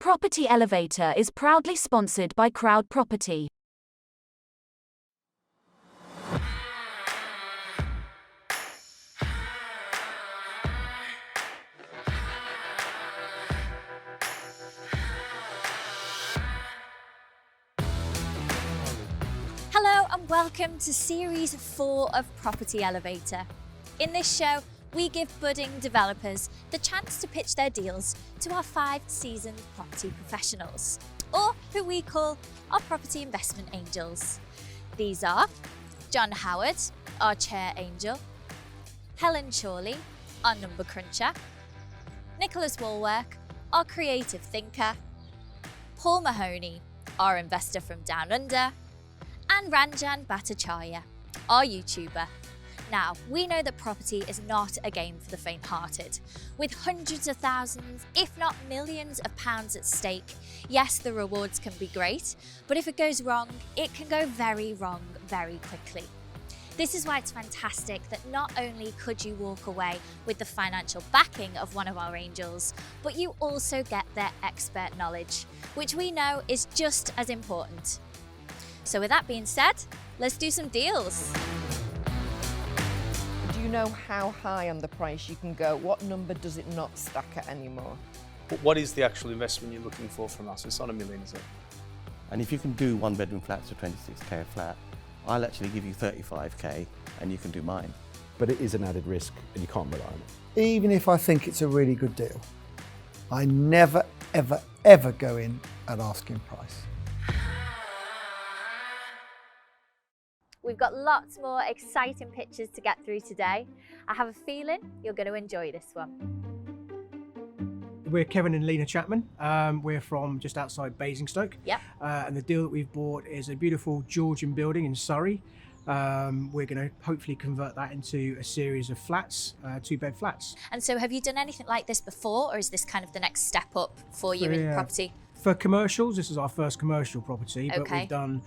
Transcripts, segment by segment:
Property Elevator is proudly sponsored by Crowd Property. Hello and welcome to Series 4 of Property Elevator. In this show, we give budding developers the chance to pitch their deals to our 5 seasoned property professionals, or who we call our property investment angels. These are John Howard, our chair angel, Helen Chorley, our number cruncher, Nicholas Wallwork, our creative thinker, Paul Mahoney, our investor from Down Under, and Ranjan Bhattacharya, our YouTuber. Now, we know that property is not a game for the faint-hearted. With hundreds of thousands, if not millions of pounds at stake, yes, the rewards can be great, but if it goes wrong, it can go very wrong very quickly. This is why it's fantastic that not only could you walk away with the financial backing of one of our angels, but you also get their expert knowledge, which we know is just as important. So with that being said, let's do some deals. Do you know how high on the price you can go? What number does it not stack at anymore? What is the actual investment you're looking for from us? It's not $1 million, is it? And if you can do 1-bedroom flats for 26k a flat, I'll actually give you 35k and you can do mine. But it is an added risk and you can't rely on it. Even if I think it's a really good deal, I never, ever, ever go in at asking price. We've got lots more exciting pictures to get through today. I have a feeling you're going to enjoy this one. We're Kevin and Lena Chapman. We're from just outside Basingstoke. Yep. And the deal that we've bought is a beautiful Georgian building in Surrey. We're going to hopefully convert that into a series of flats, 2-bed flats. And so have you done anything like this before, or is this kind of the next step up for you in property? For commercials, this is our first commercial property, but Okay. we've done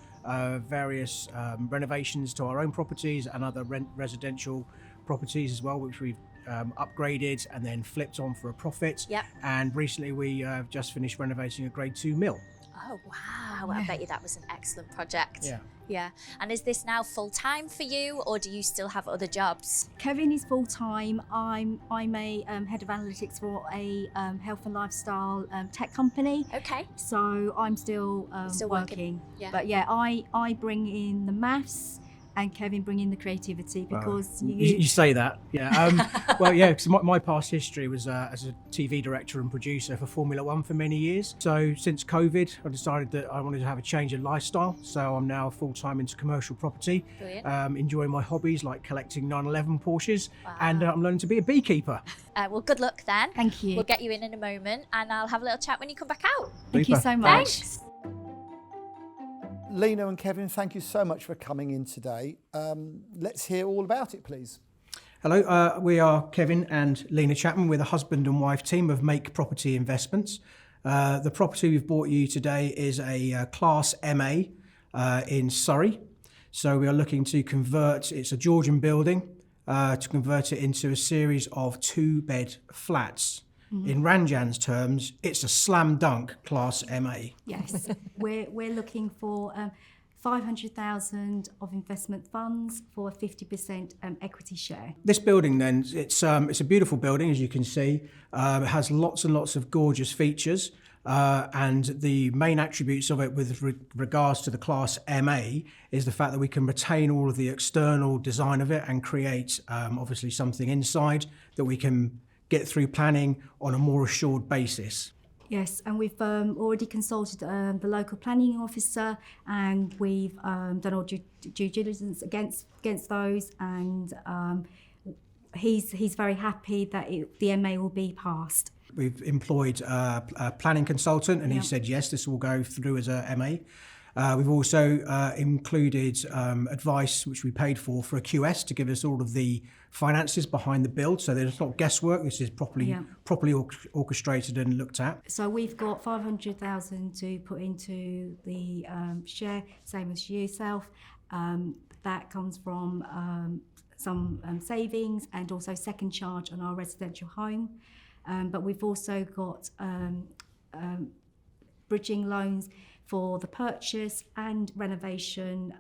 various renovations to our own properties and other residential properties as well, which we've upgraded and then flipped on for a profit. Yep. And recently we just finished renovating a grade 2 mill. Oh, wow. I bet you that was an excellent project. Yeah. Yeah. And is this now full-time for you, or do you still have other jobs? Kevin is full-time. I'm a head of analytics for a health and lifestyle tech company. Okay. So I'm still, Still working. Yeah. But yeah, I bring in the maths and Kevin bring in the creativity because You say that, yeah. Well, yeah, because my past history was as a TV director and producer for Formula One for many years. So since COVID, I decided that I wanted to have a change in lifestyle. So I'm now full-time into commercial property, enjoying my hobbies like collecting 911 Porsches, and I'm learning to be a beekeeper. Well, good luck then. Thank you. We'll get you in a moment, and I'll have a little chat when you come back out. Thank you so much. Thanks. Lena and Kevin, thank you so much for coming in today. Let's hear all about it, please. Hello, we are Kevin and Lena Chapman. We're the husband and wife team of Make Property Investments. The property we've bought you today is a Class MA in Surrey. So we are looking to convert, it's a Georgian building, to convert it into a series of 2-bed flats. In Ranjan's terms, it's a slam dunk Class MA. Yes, we're looking for 500,000 of investment funds for a 50% equity share. This building then, it's a beautiful building, as you can see. It has lots and lots of gorgeous features. And the main attributes of it with regards to the Class MA is the fact that we can retain all of the external design of it and create obviously something inside that we can get through planning on a more assured basis. Yes, and we've already consulted the local planning officer, and we've done all due diligence against those, and he's very happy that the MA will be passed. We've employed a planning consultant, and he said yes, this will go through as a MA. We've also included advice, which we paid for a QS to give us all of the finances behind the build, so that it's not guesswork. This is properly orchestrated and looked at. So we've got 500,000 to put into the share, same as yourself. That comes from some savings and also second charge on our residential home. But we've also got bridging loans for the purchase and renovation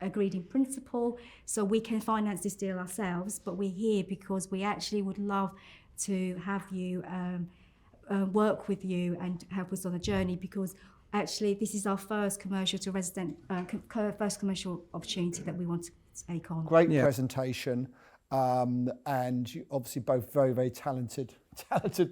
agreed in principle. So we can finance this deal ourselves, but we're here because we actually would love to have you work with you and help us on a journey, because actually this is our first commercial to resident, first commercial opportunity that we want to take on. Great presentation, and you obviously both very, very talented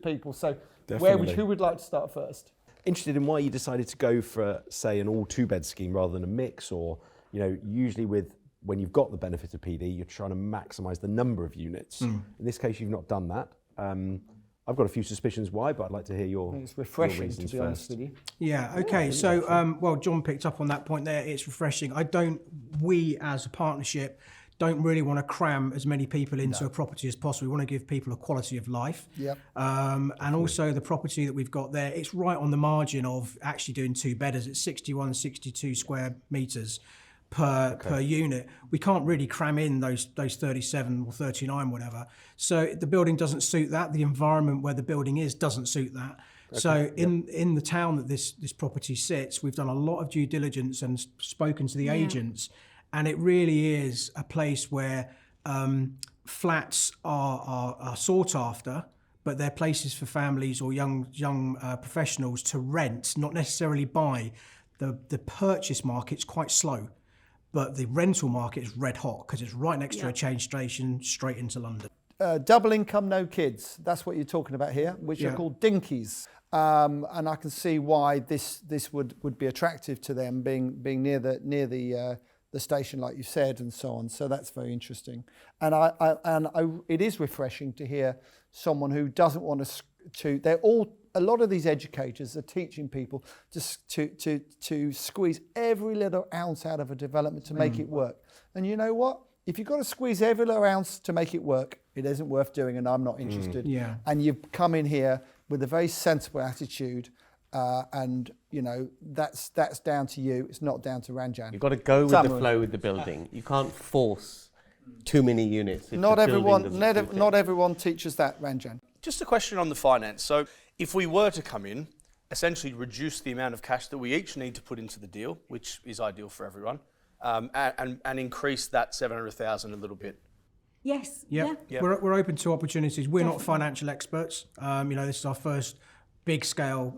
people. So who would like to start first? Interested in why you decided to go for, say, an all 2-bed scheme rather than a mix, or, you know, usually when you've got the benefit of PD, you're trying to maximise the number of units. In this case, you've not done that. I've got a few suspicions why, but I'd like to hear your It's refreshing, your to be honest with you. Yeah, okay. So, well, John picked up on that point there. It's refreshing. We as a partnership don't really want to cram as many people into a property as possible. We want to give people a quality of life. Yep. And also the property that we've got there, it's right on the margin of actually doing 2-bedders. It's 61, 62 square metres per unit. We can't really cram in those 37 or 39, whatever. So the building doesn't suit that. The environment where the building is doesn't suit that. So in the town that this property sits, we've done a lot of due diligence and spoken to the agents, and it really is a place where flats are sought after, but they're places for families or young professionals to rent, not necessarily buy. The purchase market's quite slow, but the rental market is red hot because it's right next to a change station straight into London. Double income, no kids. That's what you're talking about here, which are called dinkies. And I can see why this would be attractive to them, being near the station, like you said, and so on. So that's very interesting. And it is refreshing to hear someone who doesn't want to. A lot of these educators are teaching people to squeeze every little ounce out of a development to make it work. And you know what? If you've got to squeeze every little ounce to make it work, it isn't worth doing, and I'm not interested. And you've come in here with a very sensible attitude, and you know that's down to you. It's not down to Ranjan. You've got to go with the flow with the building. You can't force too many units. Not everyone teaches that, Ranjan. Just a question on the finance. So if we were to come in, essentially reduce the amount of cash that we each need to put into the deal, which is ideal for everyone, and increase that 700,000 a little bit. Yes. Yep. We're open to opportunities. We're not financial experts. This is our first big scale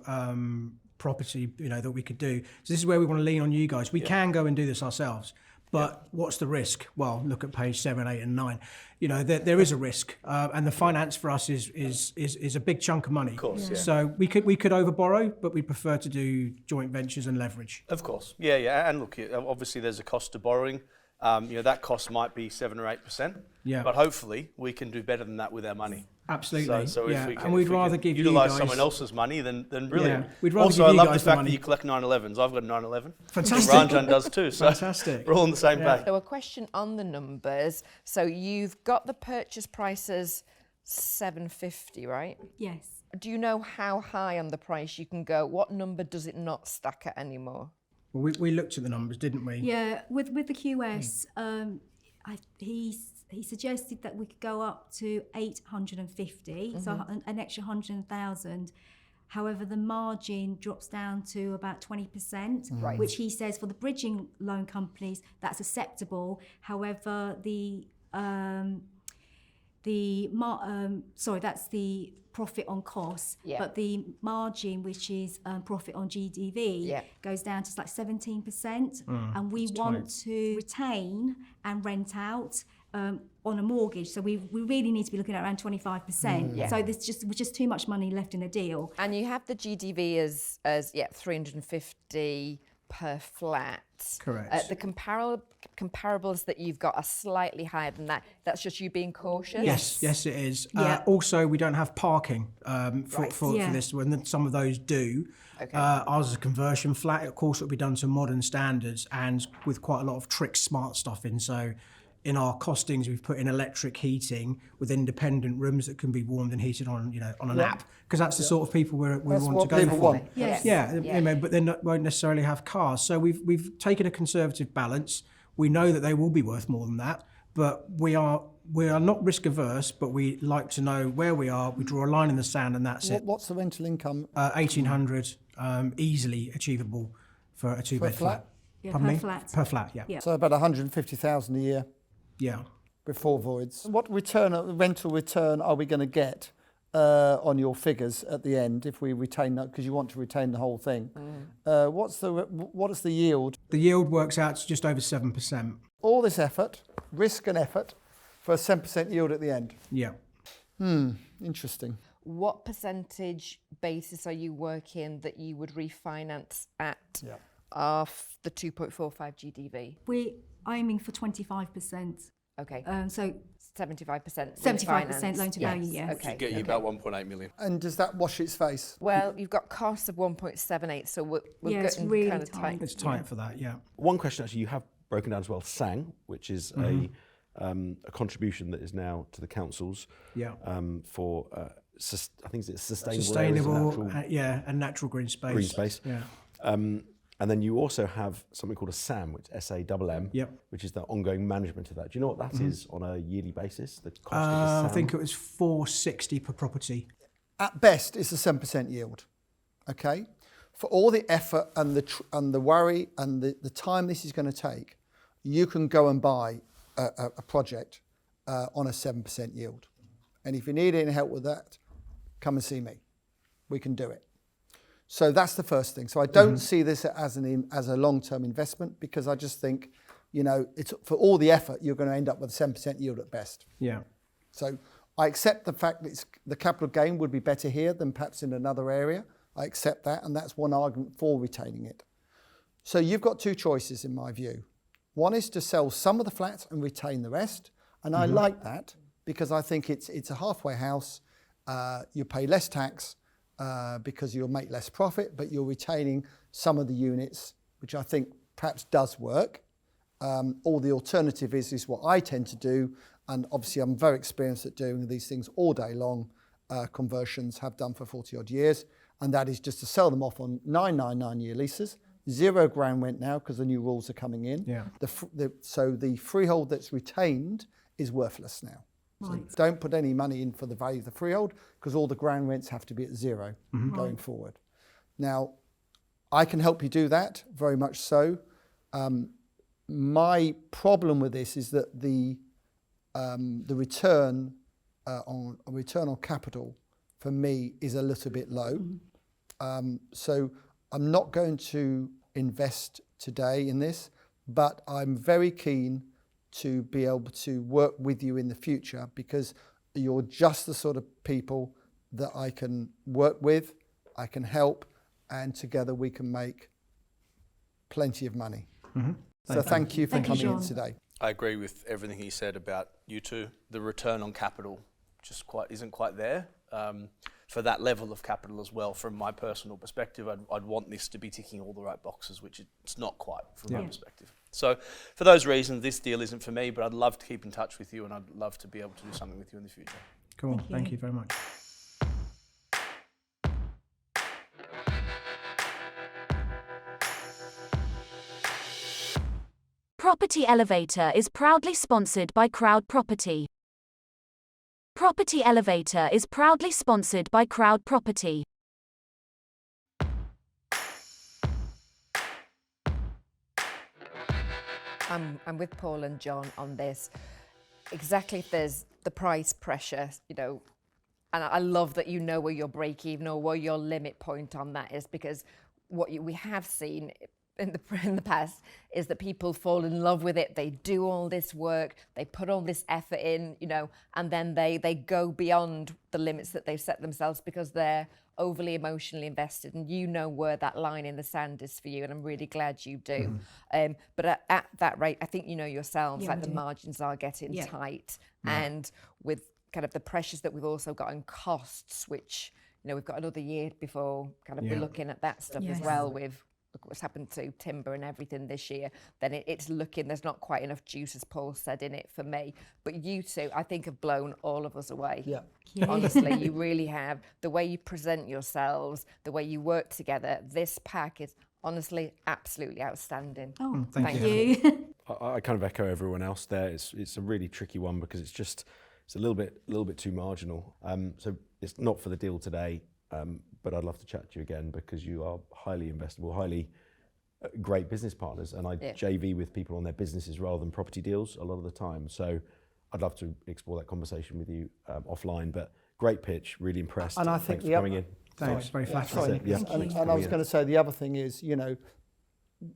property, that we could do. So this is where we want to lean on you guys. We can go and do this ourselves. But what's the risk? Well, look at page 7, 8, and 9. There is a risk, and the finance for us is a big chunk of money. Of course, So we could overborrow, but we prefer to do joint ventures and leverage. Of course, and look, obviously there's a cost to borrowing. That cost might be 7 or 8%. But hopefully we can do better than that with our money. Absolutely. So if we can, we'd rather give you utilise guys someone else's money, then brilliant. We'd rather also, give you I love guys the fact money. that you collect 911s. I've got a 911. Fantastic. Ranjan does too. So Fantastic. We're all on the same page. So a question on the numbers. So you've got the purchase prices 750, right? Yes. Do you know how high on the price you can go? What number does it not stack at anymore? Well, we looked at the numbers, didn't we? Yeah, with the QS, he suggested that we could go up to 850, so an extra 100,000. However, the margin drops down to about 20%, which he says for the bridging loan companies that's acceptable. However, that's the profit on cost, but the margin, which is profit on GDV, goes down to like 17%, and we want to retain and rent out on a mortgage. So we really need to be looking at around 25%. So there's just too much money left in the deal. And you have the GDV as 350 per flat. Correct. The comparables that you've got are slightly higher than that. That's just you being cautious? Yes, it is. Also, we don't have parking for this one. And some of those do. Ours is a conversion flat. Of course, it'll be done to modern standards and with quite a lot of trick smart stuff in. So in our costings, we've put in electric heating with independent rooms that can be warmed and heated on an app, because that's the sort of people we want to go for. Want. But they won't necessarily have cars. So we've taken a conservative balance. We know that they will be worth more than that, but we are not risk averse, but we like to know where we are. We draw a line in the sand, and that's it. What's the rental income? 1,800 easily achievable for a two-bed flat? Yeah, Pardon per me? flat. Per flat, yeah. Yeah. So about 150,000 a year Yeah. before voids. What rental return are we going to get on your figures at the end if we retain that, because you want to retain the whole thing? What is the yield? The yield works out to just over 7%. All this effort, risk and effort, for a 7% yield at the end. Yeah. Interesting. What percentage basis are you working that you would refinance at of the 2.45 GDV? We're aiming for 25%. Okay. So 75%. 75% loan to value, yes. Okay. Get you about 1.8 million. And does that wash its face? Well, you've got costs of 1.78, so we're Yeah, it's getting really kind of tight. It's tight for that, yeah. One question actually you have broken down as well, SANG, which is a contribution that is now to the councils Yeah. for I think it's sustainable, Sustainable, natural and natural green space. green space. Yeah. And then you also have something called a SAM, which SAMM, Yep. which is the ongoing management of that. Do you know what that is on a yearly basis? The cost of the I SAM? think it was 460 per property. At best, it's a 7% yield. Okay, for all the effort and the worry and the time this is going to take, you can go and buy a project on a 7% yield. And if you need any help with that, come and see me. We can do it. So that's the first thing. So I don't see this as a long-term investment, because I just think, it's for all the effort, you're going to end up with a 7% yield at best. Yeah. So I accept the fact that the capital gain would be better here than perhaps in another area. I accept that, and that's one argument for retaining it. So you've got two choices in my view. One is to sell some of the flats and retain the rest, and I like that because I think it's a halfway house. You pay less tax because you'll make less profit, but you're retaining some of the units, which I think perhaps does work. Or the alternative is what I tend to do, and obviously I'm very experienced at doing these things all day long, conversions, have done for 40 odd years, and that is just to sell them off on 999-year leases, 0 ground rent now because the new rules are coming in. Yeah. So the freehold that's retained is worthless now. Right. So don't put any money in for the value of the freehold, because all the ground rents have to be at 0 going forward. Now, I can help you do that, very much so. My problem with this is that the return on capital for me is a little bit low. So I'm not going to invest today in this, but I'm very keen to be able to work with you in the future, because you're just the sort of people that I can work with, I can help, and together we can make plenty of money. So thank you for coming in today. I agree with everything he said about you two. The return on capital isn't quite there for that level of capital as well. From my personal perspective, I'd want this to be ticking all the right boxes, which it's not quite from my perspective. So for those reasons, this deal isn't for me, but I'd love to keep in touch with you, and I'd love to be able to do something with you in the future. Cool. Thank you very much. Property Elevator is proudly sponsored by Crowd Property. Property Elevator is proudly sponsored by Crowd Property. I'm with Paul and John on this. Exactly, if there's the price pressure, and I love that you know where your break even or where your limit point on that is, because what we have seen in the past is that people fall in love with it. They do all this work, they put all this effort in, and then they go beyond the limits that they've set themselves because they're overly emotionally invested, and you know where that line in the sand is for you, and I'm really glad you do. But at that rate, I think you know yourselves, like the margins are getting tight, and with kind of the pressures that we've also got on costs, which we've got another year before kind of we're looking at that stuff as well. With look what's happened to timber and everything this year, then it's looking, there's not quite enough juice, as Paul said, in it for me. But you two, I think, have blown all of us away. Yeah. Honestly, you really have. The way you present yourselves, the way you work together, this pack is honestly absolutely outstanding. Oh, thank you. I kind of echo everyone else there. It's a really tricky one because it's a little bit too marginal. So it's not for the deal today, but I'd love to chat to you again because you are highly investable, highly great business partners, and I JV with people on their businesses rather than property deals a lot of the time. So I'd love to explore that conversation with you offline, but great pitch, really impressed. And I think thanks for coming in. Thanks, very flattering. Sorry, Yeah. and I was going to say the other thing is, you know,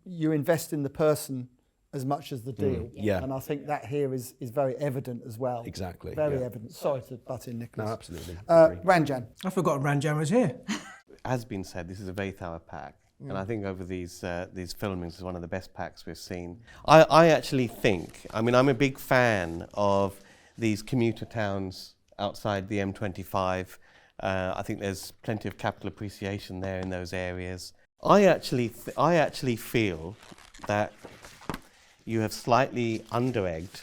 you invest in the person as much as the deal. Yeah. And I think that here is very evident as well. Exactly. Very evident. Sorry to butt in, Nicholas. No, absolutely. Ranjan. I forgot Ranjan was here. As been said, this is a very thorough pack. And I think over these filmings is one of the best packs we've seen. I actually think, I mean, I'm a big fan of these commuter towns outside the M25. I think there's plenty of capital appreciation there in those areas. I actually feel that you have slightly under-egged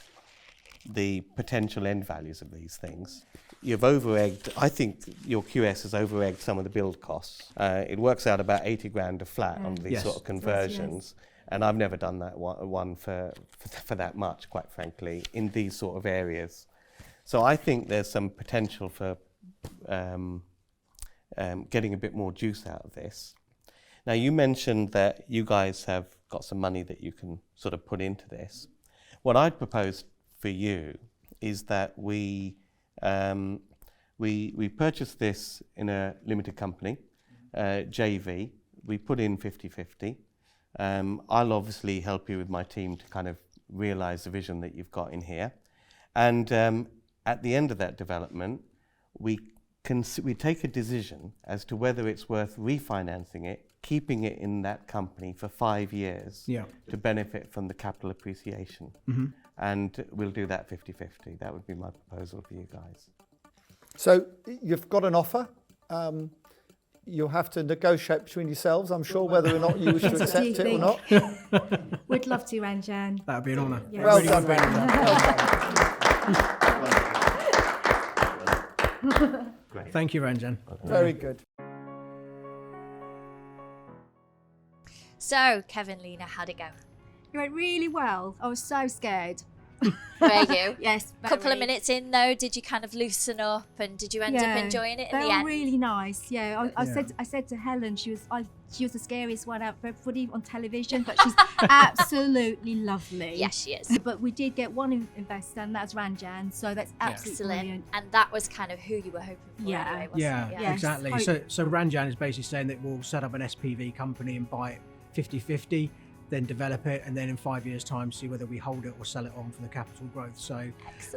the potential end values of these things. You've over-egged, I think your QS has over-egged some of the build costs. It works out about 80 grand a flat on these sort of conversions. And I've never done that one for that much, quite frankly, in these sort of areas. So I think there's some potential for getting a bit more juice out of this. Now, you mentioned that you guys have got some money that you can sort of put into this. What I'd propose for you is that we purchased this in a limited company, JV. We put in 50-50. I'll obviously help you with my team to kind of realise the vision that you've got in here. And at the end of that development, we take a decision as to whether it's worth refinancing it, keeping it in that company for 5 years to benefit from the capital appreciation. And we'll do that 50-50. That would be my proposal for you guys. So you've got an offer. You'll have to negotiate between yourselves, I'm sure, whether or not you wish to accept it or not. We'd love to, Ranjan. That would be an honour. Yes. Well done, Ranjan. Great. Thank you, Ranjan. Very good. So, Kevin, Lena, how'd it go? It went really well. I was so scared. Were you? Yes. A couple of minutes in, though, did you kind of loosen up and did you end up enjoying it in the end? They were really nice. Yeah, I said to Helen, she was the scariest one out of everybody on television, but she's absolutely lovely. Yes, she is. But we did get one investor, and that's Ranjan, so that's absolutely brilliant. And that was kind of who you were hoping for anyway, wasn't it? Yeah, exactly. So Ranjan is basically saying that we'll set up an SPV company and buy it 50-50, then develop it, and then in 5 years' time see whether we hold it or sell it on for the capital growth. So,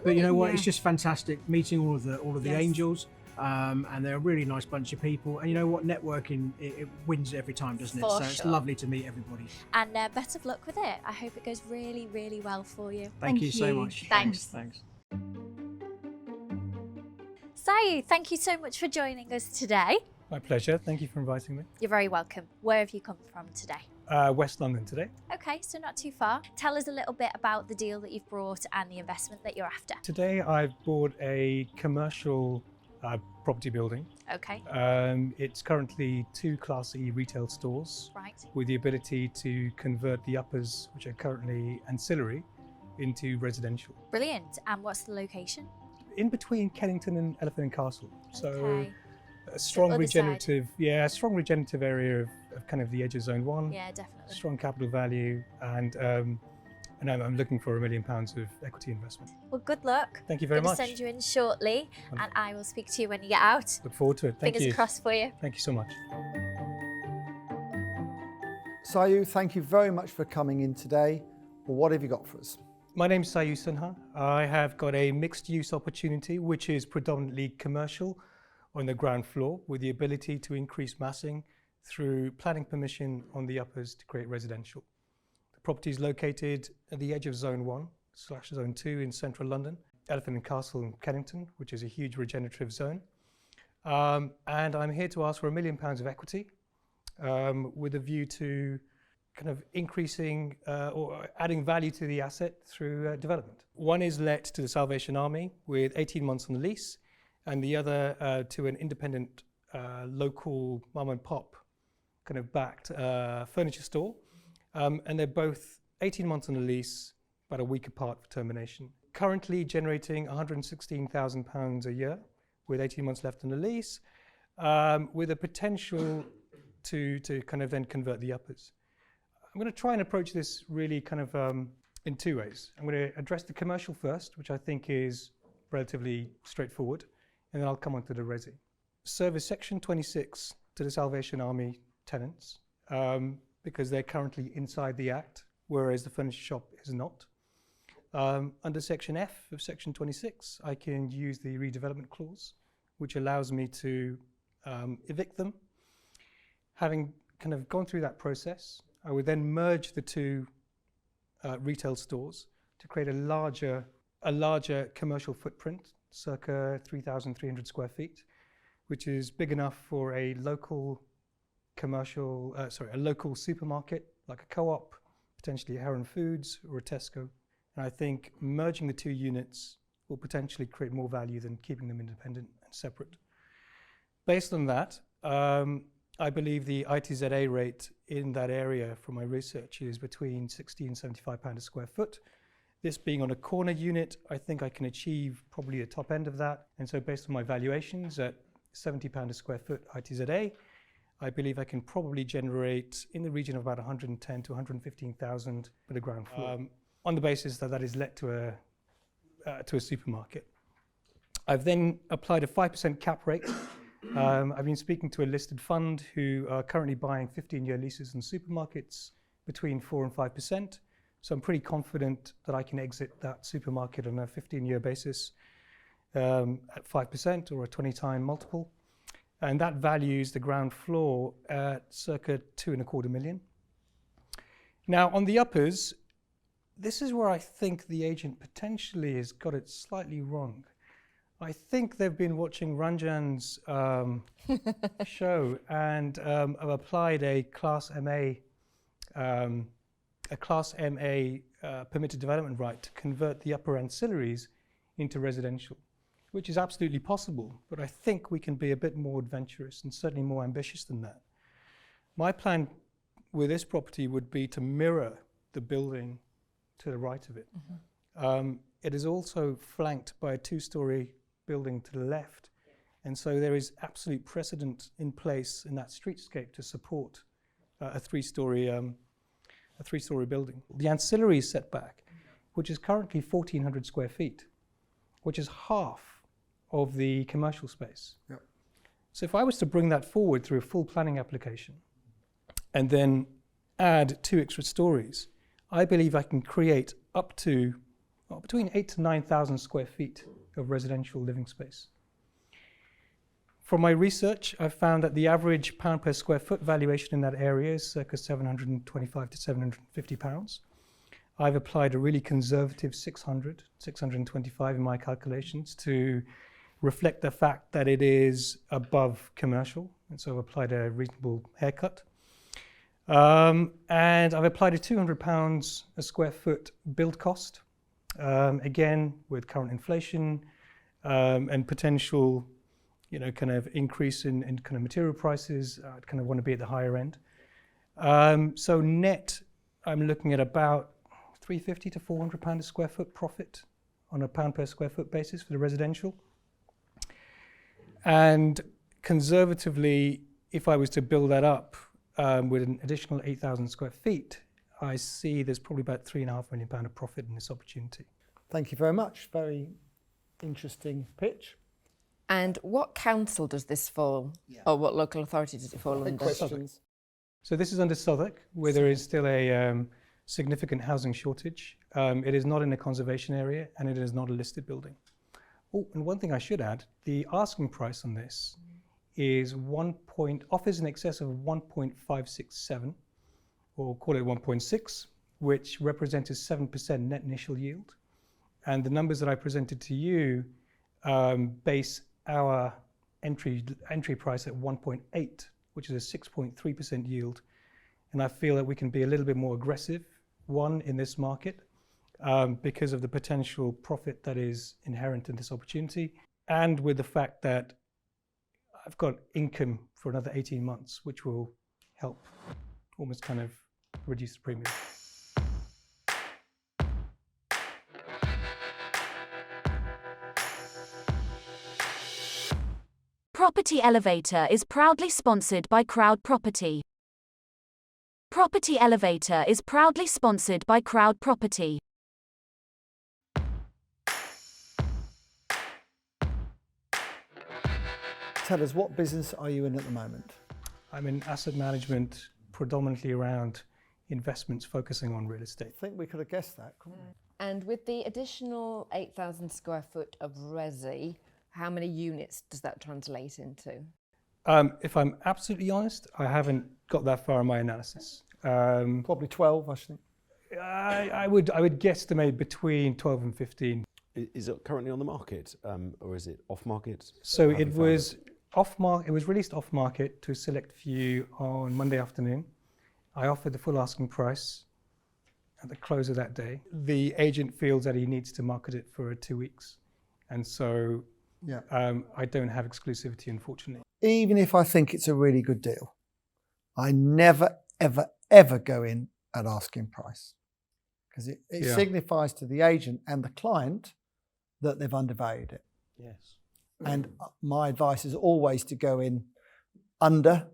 but you know what? It's just fantastic meeting all of the angels, and they're a really nice bunch of people. And you know what? Networking it wins every time, doesn't it? So it's lovely to meet everybody. And best of luck with it. I hope it goes really, really well for you. Thank you so much. Thanks. Sayu, thank you so much for joining us today. My pleasure. Thank you for inviting me. You're very welcome. Where have you come from today? West London today. Okay, so not too far. Tell us a little bit about the deal that you've brought and the investment that you're after. Today I've bought a commercial property building. Okay. It's currently 2 Class E retail stores, Right. with the ability to convert the uppers, which are currently ancillary, into residential. Brilliant. And what's the location? In between Kennington and Elephant and Castle. So Okay. a strong other regenerative, area of kind of the edge of Zone 1. Yeah, definitely. Strong capital value, and I'm looking for £1 million of equity investment. Well, good luck. Thank you very Gonna much. send you in shortly, and I will speak to you when you get out. Look forward to it. Thank Fingers you. crossed for you. Thank you so much. Sayu, thank you very much for coming in today. Well, what have you got for us? My name's Sayu Sinha. I have got a mixed-use opportunity, which is predominantly commercial on the ground floor, with the ability to increase massing through planning permission on the uppers to create residential. The property is located at the edge of Zone 1/Zone 2 in central London, Elephant and Castle in Kennington, which is a huge regenerative zone. And I'm here to ask for £1 million of equity, with a view to kind of increasing or adding value to the asset through development. One is let to the Salvation Army with 18 months on the lease, and the other to an independent local mum and pop kind of backed furniture store. And they're both 18 months on the lease, about a week apart for termination. Currently generating £116,000 a year with 18 months left on the lease. with a potential to kind of then convert the uppers. I'm going to try and approach this really kind of in two ways. I'm going to address the commercial first, which I think is relatively straightforward, and then I'll come on to the resi. Service Section 26 to the Salvation Army tenants, because they're currently inside the Act, whereas the furniture shop is not. Under Section F of Section 26, I can use the redevelopment clause, which allows me to evict them. Having kind of gone through that process, I would then merge the two retail stores to create a larger commercial footprint, circa 3,300 square feet, which is big enough for a local a local supermarket like a Co-op, potentially a Heron Foods or a Tesco. And I think merging the two units will potentially create more value than keeping them independent and separate. Based on that, I believe the ITZA rate in that area from my research is between £60 and £75 a square foot. This being on a corner unit, I think I can achieve probably the top end of that. And so based on my valuations at £70 a square foot ITZA, I believe I can probably generate in the region of about 110 to 115,000 for the ground floor, on the basis that that is let to a supermarket. I've then applied a 5% cap rate. I've been speaking to a listed fund who are currently buying 15-year leases in supermarkets between 4 and 5%. So I'm pretty confident that I can exit that supermarket on a 15-year basis at 5% or a 20-time multiple. And that values the ground floor at circa 2.25 million. Now, on the uppers, this is where I think the agent potentially has got it slightly wrong. I think they've been watching Ranjan's show and have applied a Class MA permitted development right to convert the upper ancillaries into residential, which is absolutely possible, but I think we can be a bit more adventurous and certainly more ambitious than that. My plan with this property would be to mirror the building to the right of it. It is also flanked by a 2-story building to the left, and so there is absolute precedent in place in that streetscape to support a 3-story building. The ancillary setback, which is currently 1,400 square feet, which is half of the commercial space. Yep. So if I was to bring that forward through a full planning application and then add 2 extra stories, I believe I can create up to between 8,000 to 9,000 square feet of residential living space. From my research, I've found that the average pound per square foot valuation in that area is circa £725 to £750. I've applied a really conservative 625 in my calculations to reflect the fact that it is above commercial, and so I've applied a reasonable haircut. And I've applied a £200 a square foot build cost, again with current inflation and potential, kind of increase in kind of material prices. I'd kind of want to be at the higher end. So net, I'm looking at about £350 to £400 a square foot profit on a pound per square foot basis for the residential. And conservatively, if I was to build that up with an additional 8,000 square feet, I see there's probably about £3.5 million of profit in this opportunity. Thank you very much. Very interesting pitch. And what council does this fall, or what local authority does it fall under? Questions. So this is under Southwark, where there is still a significant housing shortage. It is not in a conservation area, and it is not a listed building. Oh, and one thing I should add, the asking price on this is offers in excess of 1.567, or call it 1.6, which represents a 7% net initial yield. And the numbers that I presented to you base our entry price at 1.8, which is a 6.3% yield. And I feel that we can be a little bit more aggressive, one, in this market, because of the potential profit that is inherent in this opportunity, and with the fact that I've got income for another 18 months, which will help almost kind of reduce the premium. Property Elevator is proudly sponsored by Crowd Property. Property Elevator is proudly sponsored by Crowd Property. Tell us, what business are you in at the moment? I'm in asset management, predominantly around investments focusing on real estate. I think we could have guessed that, couldn't we? And with the additional 8,000 square foot of resi, how many units does that translate into? If I'm absolutely honest, I haven't got that far in my analysis. Probably 12, I think. I would guesstimate between 12 and 15. Is it currently on the market, or is it off market? So How have it you found was off market. It was released off market to a select few on Monday afternoon. I offered the full asking price at the close of that day. The agent feels that he needs to market it for 2 weeks, and so Yeah. I don't have exclusivity, unfortunately. Even if I think it's a really good deal, I never, ever, ever go in at asking price, because it Yeah. signifies to the agent and the client that they've undervalued it. Yes. And my advice is always to go in under,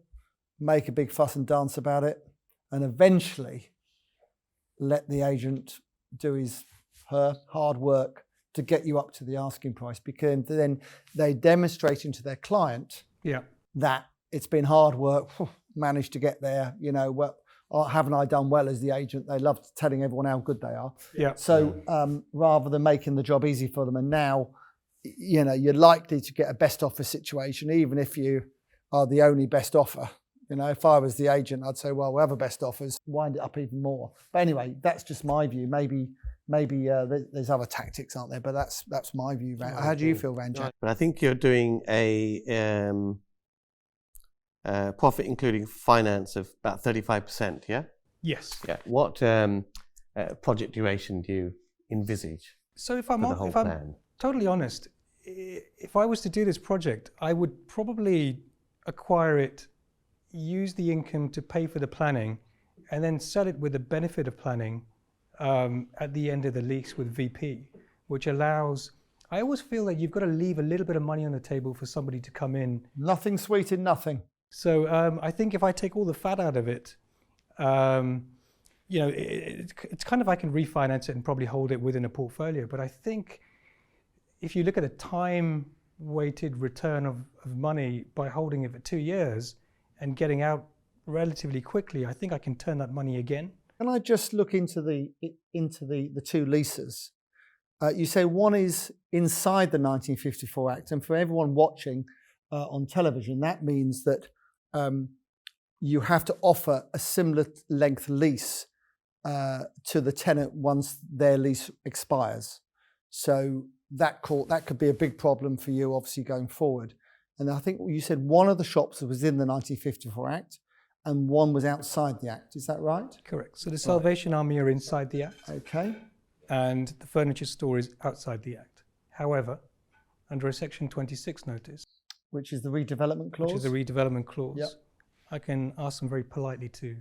make a big fuss and dance about it, and eventually let the agent do her hard work to get you up to the asking price, because then they demonstrating to their client Yeah. that it's been hard work, managed to get there, well, haven't I done well as the agent? They love telling everyone how good they are. Yeah. So rather than making the job easy for them, and now, you're likely to get a best offer situation, even if you are the only best offer. If I was the agent, I'd say, well, we'll have a best offers, wind it up even more. But anyway, that's just my view. Maybe there's other tactics, aren't there? But that's my view. How do you feel, Ranjan? But I think you're doing a profit including finance of about 35%, yeah? Yes. Yeah. What project duration do you envisage So if for the whole I'm plan? totally honest, if I was to do this project, I would probably acquire it, use the income to pay for the planning, and then sell it with the benefit of planning at the end of the lease with VP, which allows. I always feel that you've got to leave a little bit of money on the table for somebody to come in. Nothing sweet in nothing. So I think if I take all the fat out of it, it's kind of, I can refinance it and probably hold it within a portfolio. But I think if you look at a time-weighted return of money by holding it for 2 years and getting out relatively quickly, I think I can turn that money again. Can I just look into the two leases? You say one is inside the 1954 Act, and for everyone watching on television, that means that you have to offer a similar length lease to the tenant once their lease expires. So that could be a big problem for you, obviously, going forward. And I think you said one of the shops was in the 1954 Act and one was outside the Act. Is that right? Correct. So the Salvation Army are inside the Act. Okay. And the furniture store is outside the Act. However, under a Section 26 notice, which is the redevelopment clause? which is the redevelopment clause, Yep. I can ask them very politely to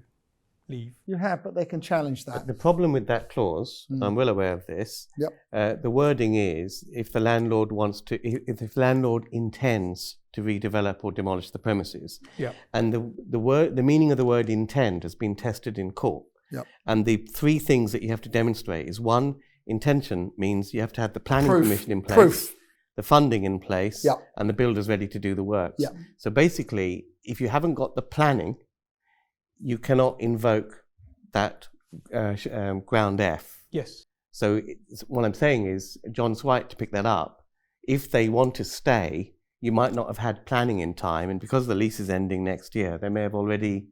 leave. You have, but they can challenge that. The problem with that clause, I'm well aware of this. Yep. The wording is if the landlord if the landlord intends to redevelop or demolish the premises. Yeah. And the meaning of the word intend has been tested in court. Yep. And the three things that you have to demonstrate is, one, intention means you have to have the planning permission in place, the funding in place, Yep. and the builders ready to do the work. Yep. So basically, if you haven't got the planning, you cannot invoke that ground F. Yes. So what I'm saying is, John's right to pick that up. If they want to stay, you might not have had planning in time, and because the lease is ending next year, they may have already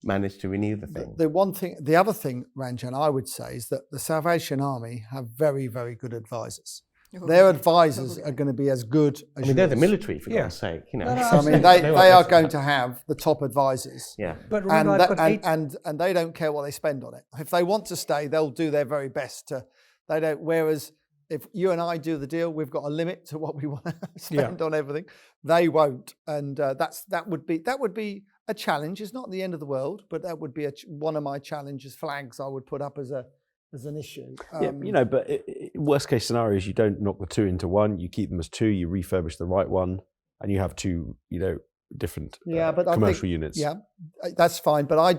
managed to renew the thing. The other thing, Ranjan, I would say is that the Salvation Army have very, very good advisors. Their advisors are going to be as good as they're the military, for God's sake. So, I mean, they are going to have the top advisors. Yeah. But remember, and they don't care what they spend on it. If they want to stay, they'll do their very best to. They don't. Whereas if you and I do the deal, we've got a limit to what we want to spend on everything. They won't, and that would be a challenge. It's not the end of the world, but that would be one of my flags I would put up as an issue. But worst case scenario is you don't knock the two into one. You keep them as two. You refurbish the right one. and you have two, different but commercial units. Yeah, that's fine. But I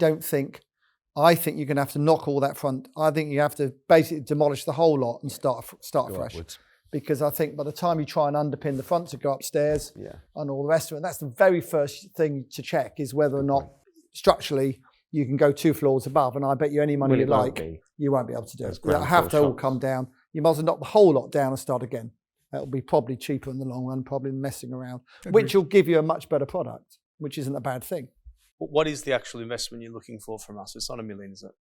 think you're going to have to knock all that front. I think you have to basically demolish the whole lot and start fresh. Upwards. Because I think by the time you try and underpin the front to go upstairs and all the rest of it, that's the very first thing to check is whether or not structurally you can go 2 floors above. And I bet you any money you like, you won't be able to do it. It'll have to all come down. You might as well knock the whole lot down and start again. That'll be probably cheaper in the long run, probably messing around, which will give you a much better product, which isn't a bad thing. What is the actual investment you're looking for from us? It's not $1 million, is it?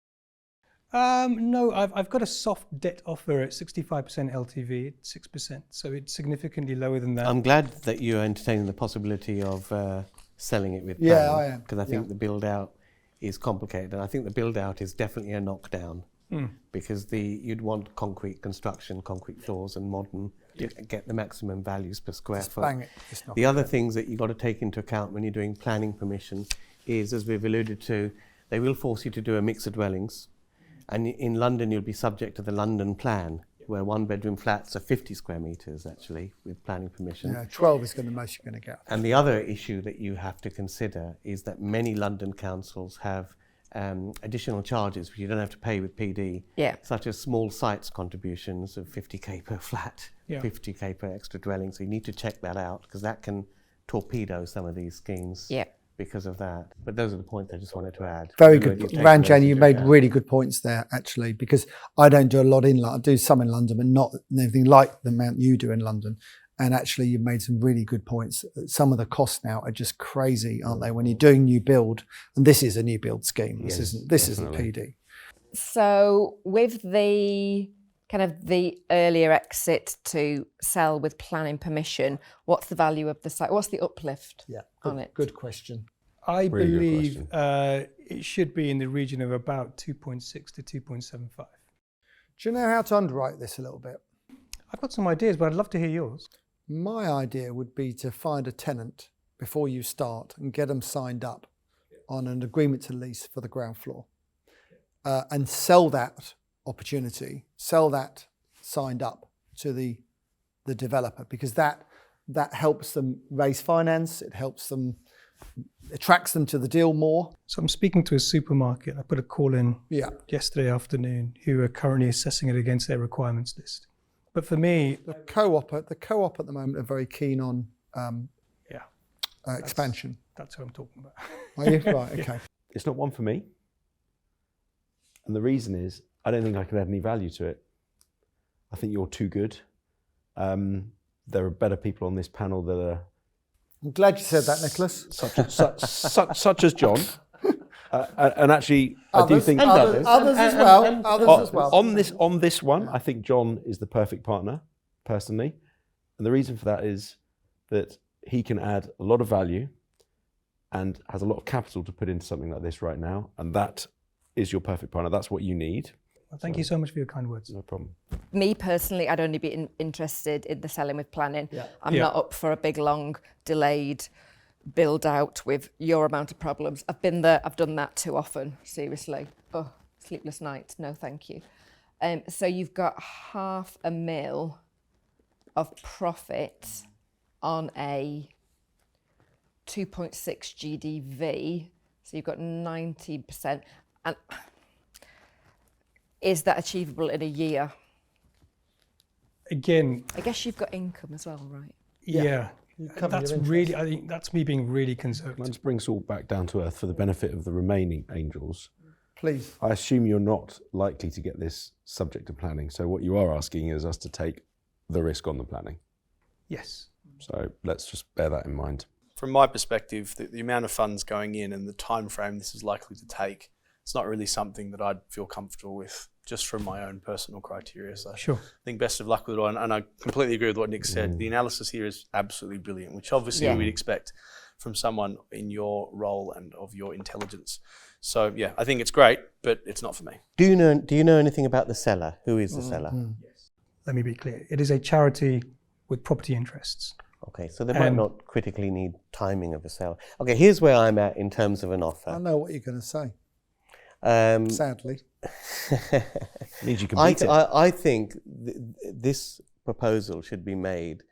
No, I've got a soft debt offer at 65% LTV at 6%, so it's significantly lower than that. I'm glad that you're entertaining the possibility of selling it with Yeah, planning, I am. because I think the build out is complicated, and I think the build out is definitely a knockdown because you'd want concrete construction, concrete floors, and modern to get the maximum values per square foot. Bang it. The other things that you've got to take into account when you're doing planning permission is, as we've alluded to, they will force you to do a mix of dwellings. And in London, you'll be subject to the London plan, where 1-bedroom flats are 50 square metres, actually, with planning permission. Yeah, 12 is the most you're going to get. And the other issue that you have to consider is that many London councils have additional charges which you don't have to pay with PD, such as small sites contributions of 50k per flat, 50k per extra dwelling. So you need to check that out, because that can torpedo some of these schemes. Because of that. But those are the points I just wanted to add. Very good. Ranjan, you made really good points there, actually, because I don't do a lot in London. I do some in London, but not anything like the amount you do in London. And actually, you've made some really good points. Some of the costs now are just crazy, aren't they? When you're doing new build, and this is a new build scheme. This isn't PD. So with the kind of the earlier exit to sell with planning permission, what's the value of the site? What's the uplift on it? Good question. I believe it should be in the region of about 2.6 to 2.75. Do you know how to underwrite this a little bit? I've got some ideas, but I'd love to hear yours. My idea would be to find a tenant before you start and get them signed up on an agreement to lease for the ground floor, and sell that opportunity, sell that signed up to the developer, because that helps them raise finance, it helps them, attracts them to the deal more. So I'm speaking to a supermarket. I put a call in yesterday afternoon, who are currently assessing it against their requirements list. But for me, the co-op at the moment are very keen on expansion. That's what I'm talking about. Are you? Right, okay. It's not one for me. And the reason is, I don't think I could add any value to it. I think you're too good. There are better people on this panel that are... I'm glad you said that, Nicholas. Such as John. And actually, I do think... Others as well. On this one, I think John is the perfect partner, personally. And the reason for that is that he can add a lot of value and has a lot of capital to put into something like this right now. And that is your perfect partner. That's what you need. Well, thank you so much for your kind words. No problem. Me personally, I'd only be interested in the selling with planning. I'm not up for a big, long, delayed build out with your amount of problems. I've been there, I've done that too often, seriously. Oh, sleepless nights, no thank you. So you've got $500,000 of profit on a 2.6 GDV, so you've got 90%. And is that achievable in a year? Again, I guess you've got income as well, right? Yeah. That's really, I think that's me being really conservative. Let's bring us all back down to earth for the benefit of the remaining angels. Please. I assume you're not likely to get this subject to planning. So what you are asking is us to take the risk on the planning. Yes. So let's just bear that in mind. From my perspective, the amount of funds going in and the time frame this is likely to take, it's not really something that I'd feel comfortable with, just from my own personal criteria. So sure. I think best of luck with it all. And I completely agree with what Nick said. The analysis here is absolutely brilliant, which obviously we'd expect from someone in your role and of your intelligence. So yeah, I think it's great, but it's not for me. Do you know anything about the seller? Who is the seller? Yes. Let me be clear. It is a charity with property interests. Okay, so they might not critically need timing of a sale. Okay, here's where I'm at in terms of an offer. I know what you're going to say. Sadly. Means you can beat it. I think this proposal should be made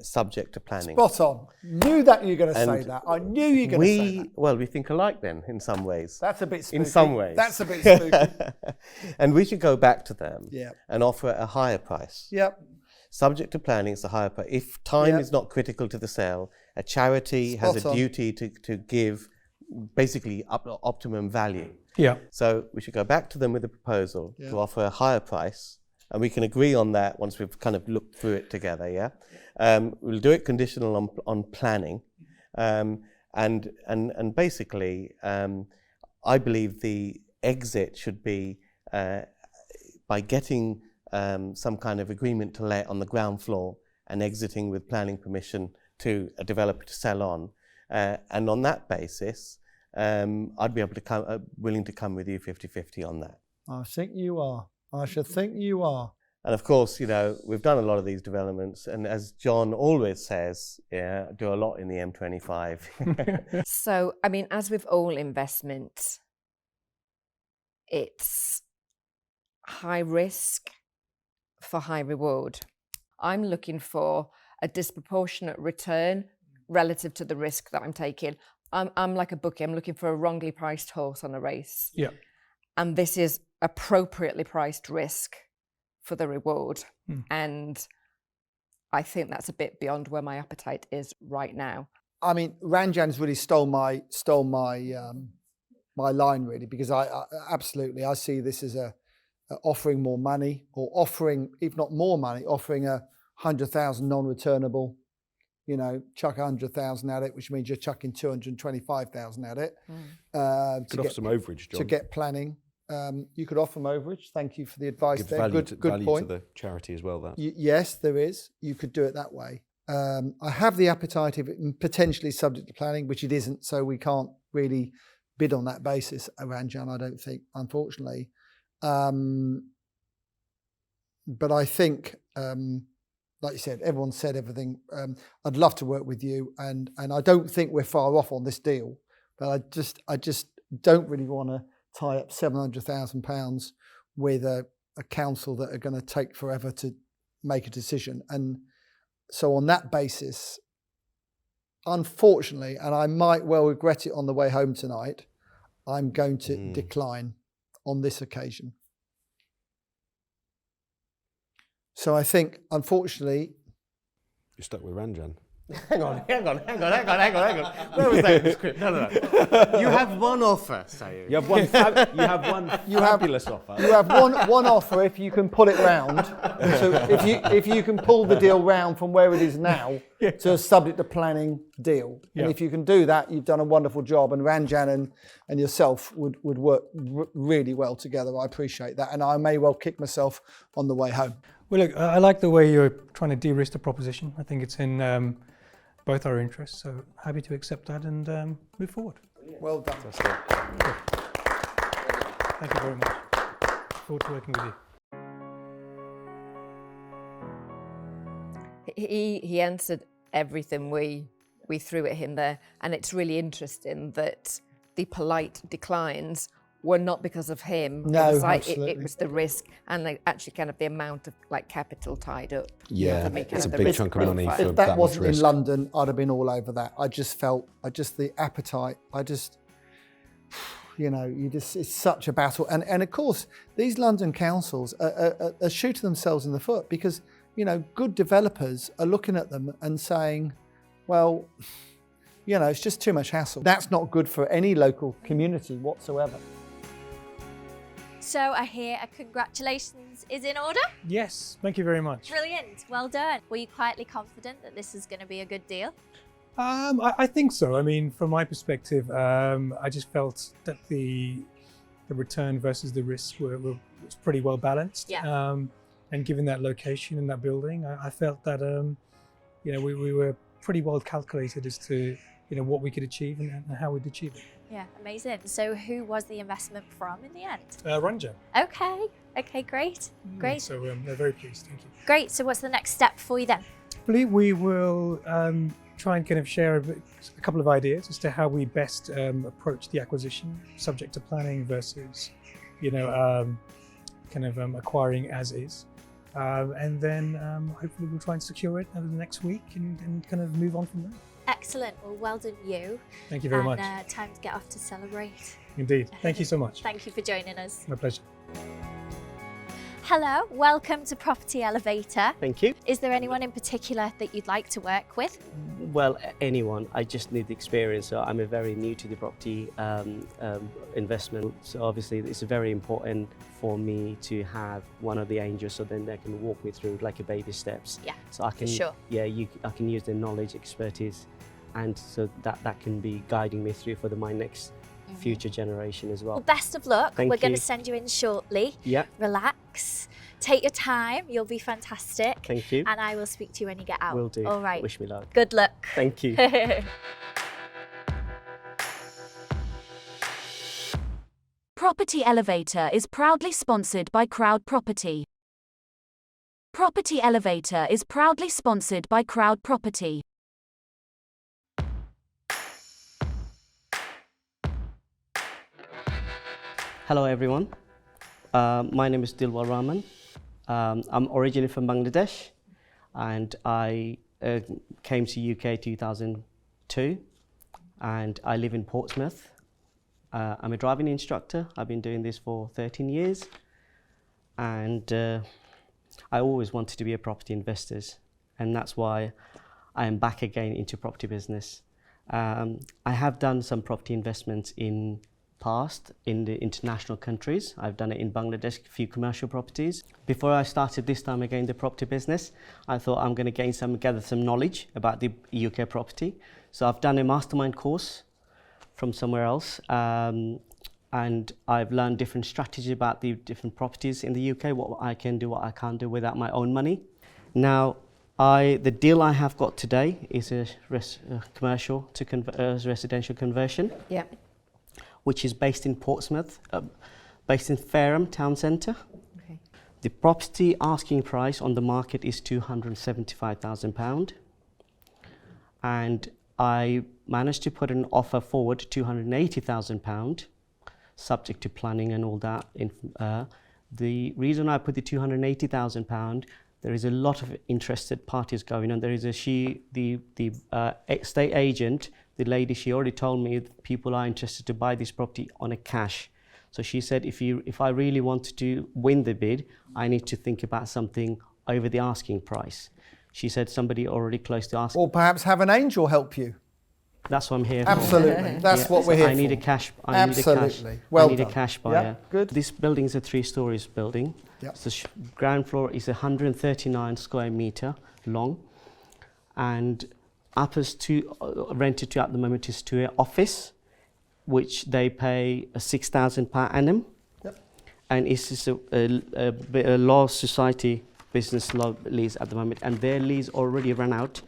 subject to planning. Spot on. Knew that you were going to say And that. I knew you were going to say that. Well, we think alike then, in some ways. That's a bit spooky. In some ways. That's a bit spooky. And we should go back to them Yeah. and offer a higher price. Yep. Subject to planning, it's a higher price. If time Yep. is not critical to the sale, a charity has Spot a on. duty to give basically optimum value. Yeah. So we should go back to them with a proposal Yeah. to offer a higher price, and we can agree on that once we've kind of looked through it together. Yeah, we'll do it conditional on planning, and basically, I believe the exit should be by getting some kind of agreement to let on the ground floor and exiting with planning permission to a developer to sell on, and on that basis. I'd be able to come, willing to come with you 50-50 on that. I think you are. I should think you are. And of course, you know, we've done a lot of these developments, and as John always says, yeah, do a lot in the M25. So, I mean, as with all investments, it's high risk for high reward. I'm looking for a disproportionate return relative to the risk that I'm taking. I'm like a bookie. I'm looking for a wrongly priced horse on a race. Yeah. And this is appropriately priced risk for the reward. And I think that's a bit beyond where my appetite is right now. I mean, Ranjan's really stole my my line really, because I absolutely I see this as a offering more money, or offering, if not more money, offering 100,000 non-returnable. You know, chuck 100,000 at it, which means you're chucking 225,000 at it. Could offer some overage, John. To get planning. You could offer them overage. Thank you for the advice Give there. value Good value point. to the charity as well. That. Yes, there is. You could do it that way. I have the appetite of it potentially subject to planning, which it isn't, so we can't really bid on that basis, Ranjan, I don't think, unfortunately. But I think, like you said, everyone said everything. I'd love to work with you, and I don't think we're far off on this deal. But I just don't really want to tie up £700,000 with a council that are going to take forever to make a decision. And so on that basis, unfortunately, and I might well regret it on the way home tonight, I'm going to decline on this occasion. So I think, unfortunately... You're stuck with Ranjan. Hang on. Where was that in the script? No. You have one offer, say You have one. Fabulous offer. You have one offer if you can pull it round. So if you can pull the deal round from where it is now to a subject to planning deal. And if you can do that, you've done a wonderful job. And Ranjan and yourself would work really well together. I appreciate that. And I may well kick myself on the way home. Well, look, I like the way you're trying to de-risk the proposition. I think it's in both our interests, so happy to accept that and move forward. Well done. Thank you very much. Look forward to working with you. He answered everything we threw at him there, and it's really interesting that the polite declines were not because of him. No, it was absolutely. it was the risk and actually kind of the amount of capital tied up. Yeah, for me, it's a the big risk chunk of money profile. for If that much wasn't in risk. London, I'd have been all over that. The appetite, it's such a battle. And of course, these London councils are shooting themselves in the foot because, good developers are looking at them and saying, well, it's just too much hassle. That's not good for any local community whatsoever. So I hear a congratulations is in order. Yes, thank you very much. Brilliant, well done. Were you quietly confident that this is going to be a good deal? I think so. I mean, from my perspective, I just felt that the return versus the risk was pretty well balanced. Yeah. And given that location and that building, I felt that we were pretty well calculated as to what we could achieve and how we'd achieve it. Yeah, amazing. So who was the investment from in the end? Ranjan. Okay, great. So they're very pleased, thank you. Great, so what's the next step for you then? I believe we will try and kind of share a couple of ideas as to how we best approach the acquisition, subject to planning versus, acquiring as is. and then hopefully we'll try and secure it over the next week and kind of move on from there. Excellent. Well done you. Thank you very much. Time to get off to celebrate. Indeed. Thank you so much. Thank you for joining us. My pleasure. Hello, welcome to Property Elevator. Thank you. Is there anyone in particular that you'd like to work with? Well, anyone. I just need the experience. So I'm very new to the property investment. So obviously it's very important for me to have one of the angels, so then they can walk me through like a baby steps. Yeah, so I can, sure. Yeah, I can use their knowledge, expertise, and so that can be guiding me through for my next future generation as well. Well, best of luck. Thank We're going you. to send you in shortly. Yeah. Relax. Take your time. You'll be fantastic. Thank you. And I will speak to you when you get out. Will do. All right. Wish me luck. Good luck. Thank you. Property Elevator is proudly sponsored by Crowd Property. Property Elevator is proudly sponsored by Crowd Property. Hello everyone, my name is Dilwar Rahman. I'm originally from Bangladesh and I came to UK 2002 and I live in Portsmouth. I'm a driving instructor. I've been doing this for 13 years and I always wanted to be a property investor, and that's why I am back again into property business. I have done some property investments in past in the international countries. I've done it in Bangladesh, a few commercial properties. Before I started this time again the property business, I thought I'm going to gather some knowledge about the UK property. So I've done a mastermind course from somewhere else, and I've learned different strategies about the different properties in the UK, what I can do, what I can't do without my own money. Now, the deal I have got today is a commercial to residential conversion. Yeah. Which is based in Portsmouth, based in Fareham town centre. Okay. The property asking price on the market is £275,000, and I managed to put an offer forward £280,000, subject to planning and all that. The reason I put the £280,000, there is a lot of interested parties going on. There is the estate agent. The lady, she already told me people are interested to buy this property on a cash. So she said, if I really want to win the bid, I need to think about something over the asking price. She said somebody already close to asking. Or perhaps have an angel help you. That's what I'm here for. Absolutely. That's what we're here for. I need a cash. Absolutely. Well I need done. a cash buyer. Yeah, good. This building is a 3-story building. Yep. So ground floor is 139 square meter long, and uppers to rented to at the moment is to an office, which they pay £6,000 per annum. Yep. And it's just a law society business law lease at the moment, and their lease already ran out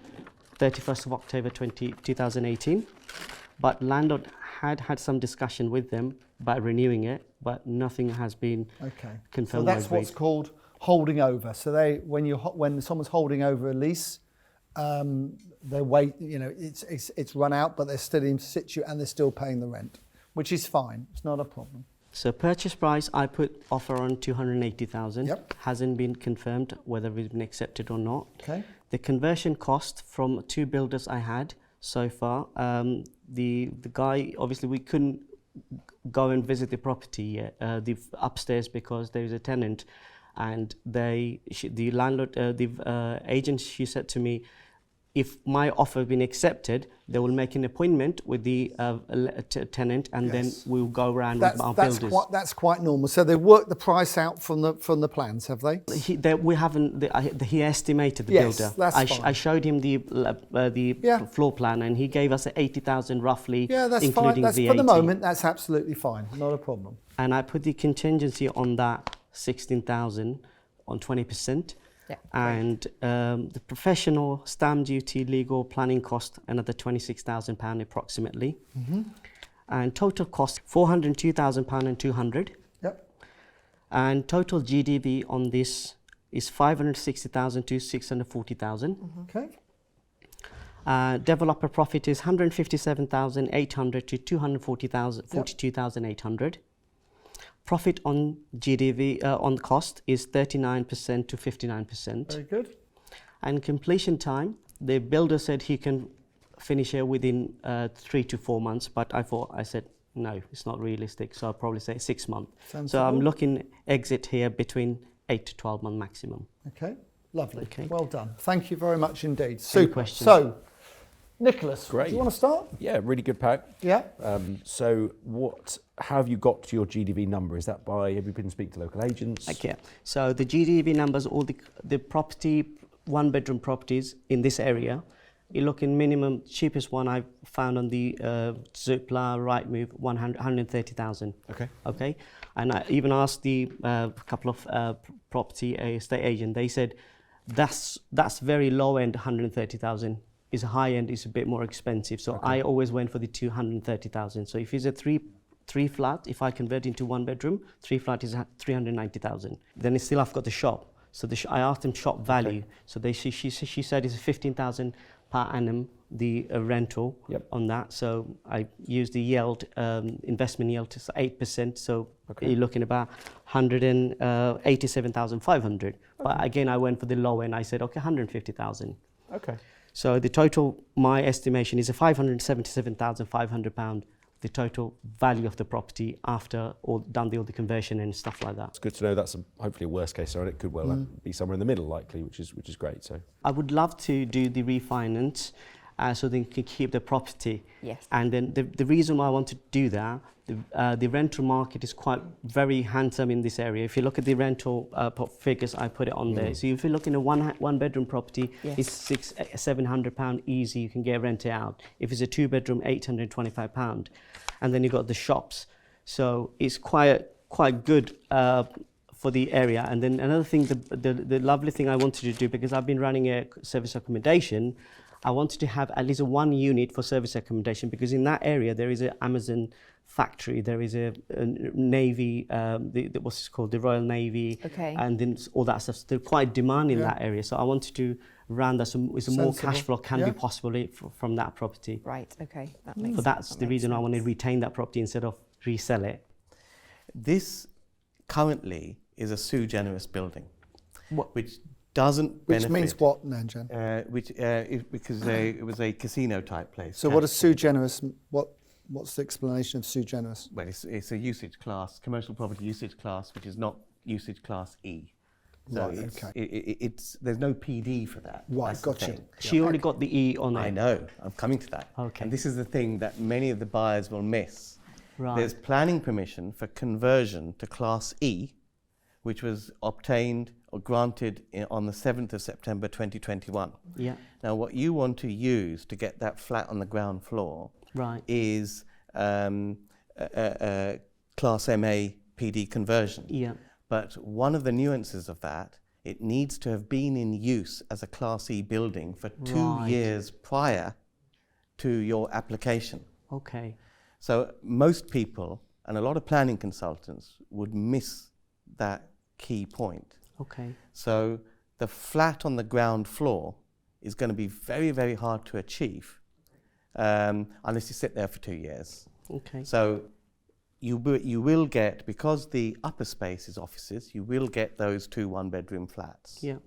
31st of October 2018. But landlord had some discussion with them about renewing it, but nothing has been confirmed. So that's what's called holding over. So when someone's holding over a lease, they wait, it's run out, but they're still in situ and they're still paying the rent, which is fine. It's not a problem. So purchase price, I put offer on 280,000. Yep. Hasn't been confirmed whether it's been accepted or not. Okay. The conversion cost from 2 builders I had so far, the guy, obviously we couldn't go and visit the property yet, the upstairs, because there is a tenant, and the landlord, the agent, she said to me, if my offer has been accepted, they will make an appointment with the tenant, and then we'll go around with our builders. That's quite normal. So they worked the price out from the plans, have they? We haven't. He estimated the builder. That's fine. I showed him the floor plan, and he gave us 80,000 roughly, Yeah, that's including fine. VAT. For the moment, that's absolutely fine. Not a problem. And I put the contingency on that 16,000 on 20%. Yeah, and the professional stamp duty, legal, planning cost, another £26,000 approximately. Mm-hmm. And total cost £402,000 and 200. Yep. And total GDV on this is 560,000 to 640,000. Okay. Developer profit is 157,800 to 242,800. profit on GDV on cost is 39% to 59%. Very good. And completion time, the builder said he can finish it within 3 to 4 months, but I said no, it's not realistic, so I'll probably say 6 months. So I'm looking exit here between 8 to 12 months maximum. Okay, lovely. Okay. Well done. Thank you very much indeed. Super. questions? So, Nicholas, Great. do you want to start? Yeah, really good pack. Yeah. So how have you got to your GDV number? Is that by, have you been speaking to local agents? Okay, so the GDV numbers, all the property, 1-bedroom properties in this area, you look in minimum, cheapest one I found on the Zoopla, Rightmove, 130,000. Okay. Okay, and I even asked the couple of property estate agent. They said that's very low end, 130,000. Is high end, is a bit more expensive. So I always went for the 230,000. So if it's a three flat, if I convert into 1 bedroom, 3 flat is 390,000. Then still I've got the shop. So I asked them shop value. So she said it's 15,000 per annum, the rental on that. So I used the yield, investment yield to 8%. So you're looking about 187,500. But again, I went for the low end. I said, okay, 150,000. Okay. So the total, my estimation is a £577,500, the total value of the property after all the conversion and stuff like that. It's good to know that's hopefully a worst case scenario. It could well be somewhere in the middle likely, which is great. So I would love to do the refinance so they can keep the property. Yes. And then the reason why I want to do that, the rental market is quite very handsome in this area. If you look at the rental figures, I put it on there. So if you look in a one bedroom property, it's £700 easy. You can get rented out. If it's a 2 bedroom, £825, and then you got the shops. So it's quite good for the area. And then another thing, the lovely thing I wanted to do, because I've been running a service accommodation, I wanted to have at least 1 unit for service accommodation, because in that area there is an Amazon factory, there is a Navy, what's it called, the Royal Navy, and then all that stuff. So they're quite demanding in that area. So I wanted to run that so more cash flow can be possible from that property. Right, okay. That makes So that's sense. the reason I want to retain that property instead of resell it. This currently is a sui generis building, which doesn't benefit. Which means what, Nanjan? Because it was a casino type place. So what is sui generis? What's the explanation of sui generis? Well, it's a usage class, commercial property usage class, which is not usage class E. So Right, there's no PD for that. Right, That's the gotcha. thing. She already got the E on it. I know, I'm coming to that. Okay. And this is the thing that many of the buyers will miss. Right. There's planning permission for conversion to Class E, which was obtained or granted on the 7th of September 2021. Yeah. Now, what you want to use to get that flat on the ground floor is Class MA PD conversion. Yeah. But one of the nuances of that, it needs to have been in use as a Class E building for 2 years prior to your application. Okay. So most people and a lot of planning consultants would miss that key point. Okay. So the flat on the ground floor is going to be very, very hard to achieve unless you sit there for 2 years. Okay. So you will get, because the upper space is offices, you will get those 2 1-bedroom flats. Yeah.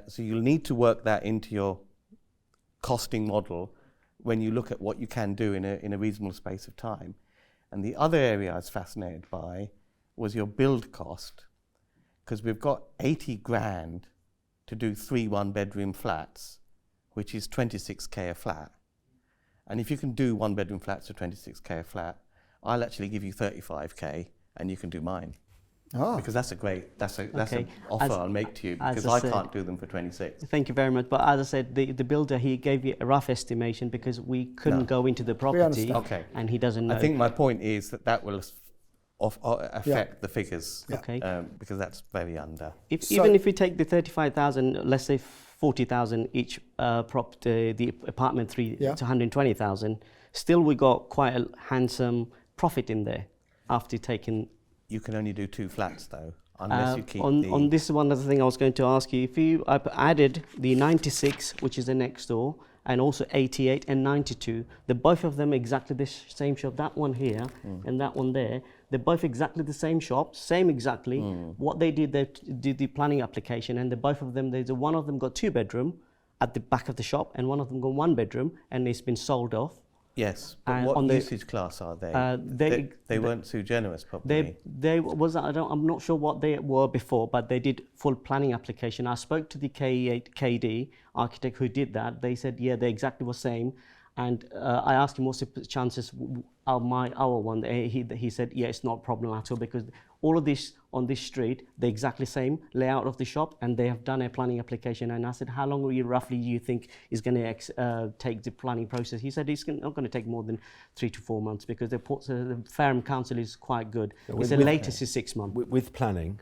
So you'll need to work that into your costing model when you look at what you can do in a reasonable space of time. And the other area I was fascinated by was your build cost, because we've got 80 grand to do 3 1-bedroom flats, which is 26k a flat. And if you can do 1-bedroom flats for 26k a flat, I'll actually give you 35k and you can do mine. Because that's an offer I'll make to you, because I can't do them for 26. Thank you very much. But as I said, the builder, he gave you a rough estimation because we couldn't go into the property, and he doesn't know. I think my point is that will affect the figures, because that's very under. Even if we take the 35,000, let's say 40,000 each property, the apartment 3 to 120,000, still we got quite a handsome profit in there after taking. You can only do 2 flats though, unless you keep on this one other thing I was going to ask you. If you added the 96, which is the next door, and also 88 and 92, both of them exactly the same shop, that one here and that one there, They're both exactly the same shop, same exactly. What they did the planning application, and both of them, one of them got 2-bedroom at the back of the shop, and one of them got 1-bedroom, and it's been sold off. Yes, but And what on the- usage class are they? They weren't too generous, probably. I'm not sure what they were before, but they did full planning application. I spoke to the KD architect who did that. They said, yeah, they exactly the same. And I asked him, what's the chances of our one? He said, yeah, it's not a problem at all, because all of this on this street, the exactly same layout of the shop, and they have done a planning application. And I said, how long will you roughly you think is going to take the planning process? He said it's not going to take more than 3 to 4 months, because the Fareham Council is quite good. He said latest is 6 months. With planning,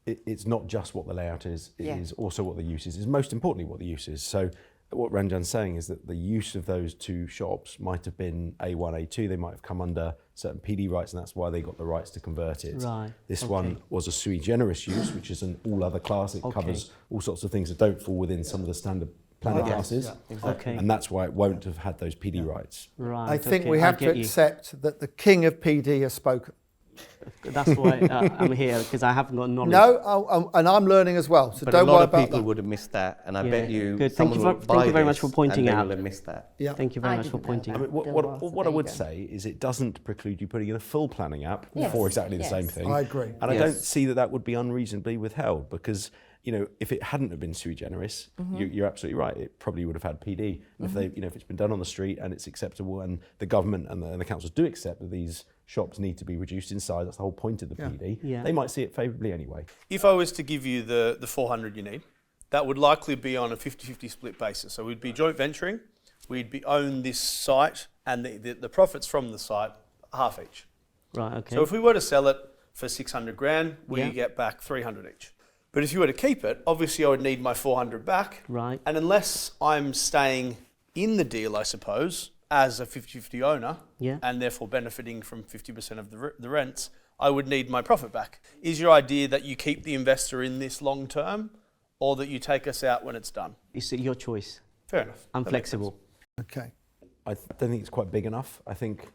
it's not just what the layout is, it is also what the use is. It's most importantly what the use is. So what Ranjan's saying is that the use of those 2 shops might have been A1, A2, they might have come under certain PD rights, and that's why they got the rights to convert it. Right. This one was a sui generis use, which is an all other class. It covers all sorts of things that don't fall within some of the standard planning classes. Yeah, exactly. And that's why it won't have had those PD rights. Right. I think we have to accept that the king of PD has spoken. That's why I'm here, because I haven't got knowledge. No, and I'm learning as well, so but don't a lot worry of about people that. would have missed that, and I bet you Good. someone will buy Thank you very much this for pointing and out. they will have missed that. Yeah. Thank you very much for pointing I mean, out. what I would say is it doesn't preclude you putting in a full planning app for exactly the same thing. I agree. And I don't see that would be unreasonably withheld, because if it hadn't have been sui generis, you're absolutely right. It probably would have had PD. And if it's been done on the street and it's acceptable, and the government and the councils do accept that these shops need to be reduced in size, that's the whole point of the PD. Yeah. They might see it favourably anyway. If I was to give you the 400 you need, that would likely be on a 50-50 split basis. So we'd be joint venturing, we'd own this site, and the profits from the site, half each. Right, okay. So if we were to sell it for 600 grand, we get back 300 each. But if you were to keep it, obviously I would need my 400 back. Right. And unless I'm staying in the deal, I suppose, as a 50-50 owner, and therefore benefiting from 50% of the rents, I would need my profit back. Is your idea that you keep the investor in this long term, or that you take us out when it's done? It's your choice. Fair enough. I'm flexible. Okay. I don't think it's quite big enough. I think,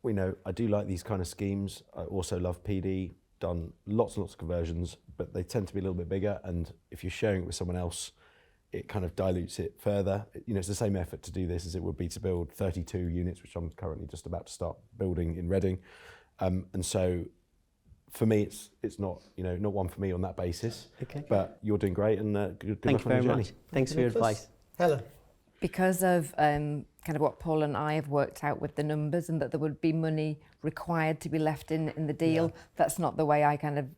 I do like these kind of schemes. I also love PD, done lots and lots of conversions, but they tend to be a little bit bigger, and if you're sharing it with someone else, it kind of dilutes it further. It's the same effort to do this as it would be to build 32 units, which I'm currently just about to start building in Reading. And so for me, it's not, not one for me on that basis. Okay. But you're doing great, and good Thank luck you on the very journey. much. Thanks for your advice. Helen. Because of kind of what Paul and I have worked out with the numbers, and that there would be money required to be left in the deal, that's not the way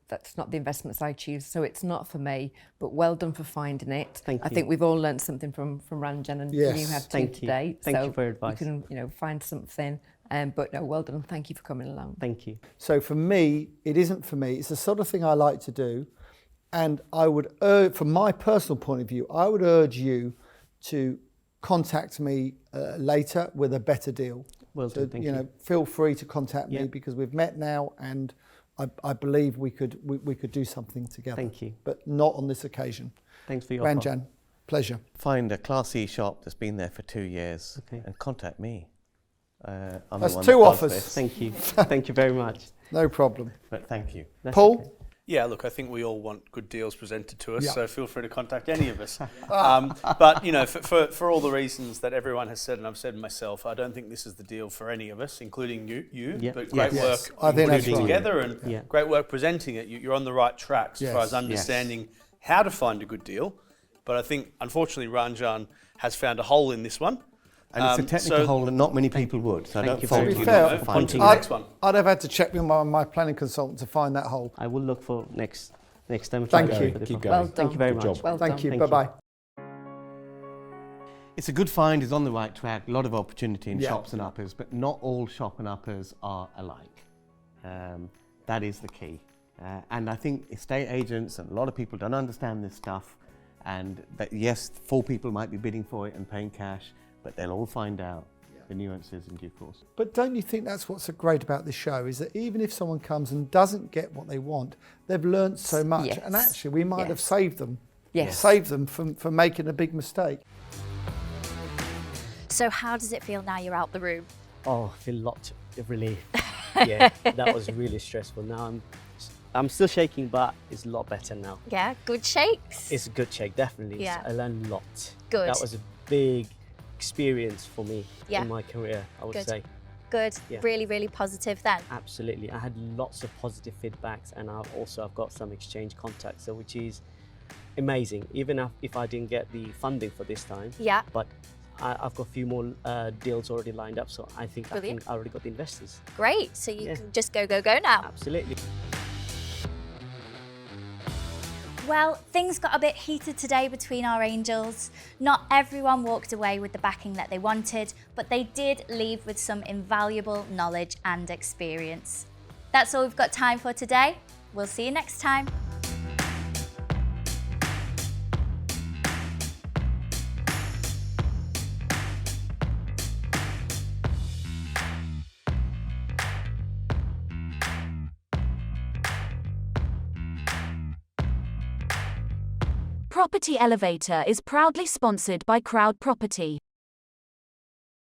that's not the investments I choose. So it's not for me, but well done for finding it. Thank you. I think we've all learned something from Ranjan, and you have too today. Thank you for your advice. You can, find something. But no, well done. Thank you for coming along. Thank you. So for me, it isn't for me. It's the sort of thing I like to do. And I would urge, from my personal point of view, I would urge you to contact me later with a better deal. Well, so, thank you. Feel free to contact me, because we've met now, and I believe we could do something together. Thank you. But not on this occasion. Thanks for your offer. Ranjan, pleasure. Find a Class C shop that's been there for 2 years and contact me. I'm That's the one 2 that does offers. this. Thank you. Thank you very much. No problem. But thank you. That's Paul? okay. Yeah, look, I think we all want good deals presented to us, Yeah. so feel free to contact any of us. But for all the reasons that everyone has said, and I've said myself, I don't think this is the deal for any of us, including you. Yeah. But great Yes. work I think putting that's it right. together, and great work presenting it. You're on the right tracks as far as Yes. understanding how to find a good deal. But I think, unfortunately, Ranjan has found a hole in this one. And it's a technical hole that not many people would, so I Thank don't you fault very you much. not To for be finding fair, it. next one. I'd have had to check with my planning consultant to find that hole. I will look for next time. Thank you. Keep Well, going. thank you very Good much. job. Well Thank done. you. Thank you. Bye-bye. It's a good find, it's on the right track, a lot of opportunity in Yeah. shops and uppers, but not all shop and uppers are alike. That is the key. And I think estate agents and a lot of people don't understand this stuff, and that yes, 4 people might be bidding for it and paying cash, but they'll all find out the nuances in due course. But don't you think that's what's so great about this show, is that even if someone comes and doesn't get what they want, they've learnt so much. Yes. And actually, we might have saved them. Yes. Saved them from making a big mistake. So how does it feel now you're out the room? Oh, I feel a lot of relief. Yeah, that was really stressful. Now I'm still shaking, but it's a lot better now. Yeah, good shakes. It's a good shake, definitely. Yeah. I learned a lot. Good. That was a big experience for me Yeah. in my career, I would Good. say. Good. Yeah. Really, really positive then. Absolutely. I had lots of positive feedbacks, and I've got some exchange contacts, so which is amazing. Even if I didn't get the funding for this time, Yeah. but I've got a few more deals already lined up, so I think Brilliant. I already got the investors. Great. So you Yeah. can just go now. Absolutely. Well, things got a bit heated today between our angels. Not everyone walked away with the backing that they wanted, but they did leave with some invaluable knowledge and experience. That's all we've got time for today. We'll see you next time. Property Elevator is proudly sponsored by Crowd Property.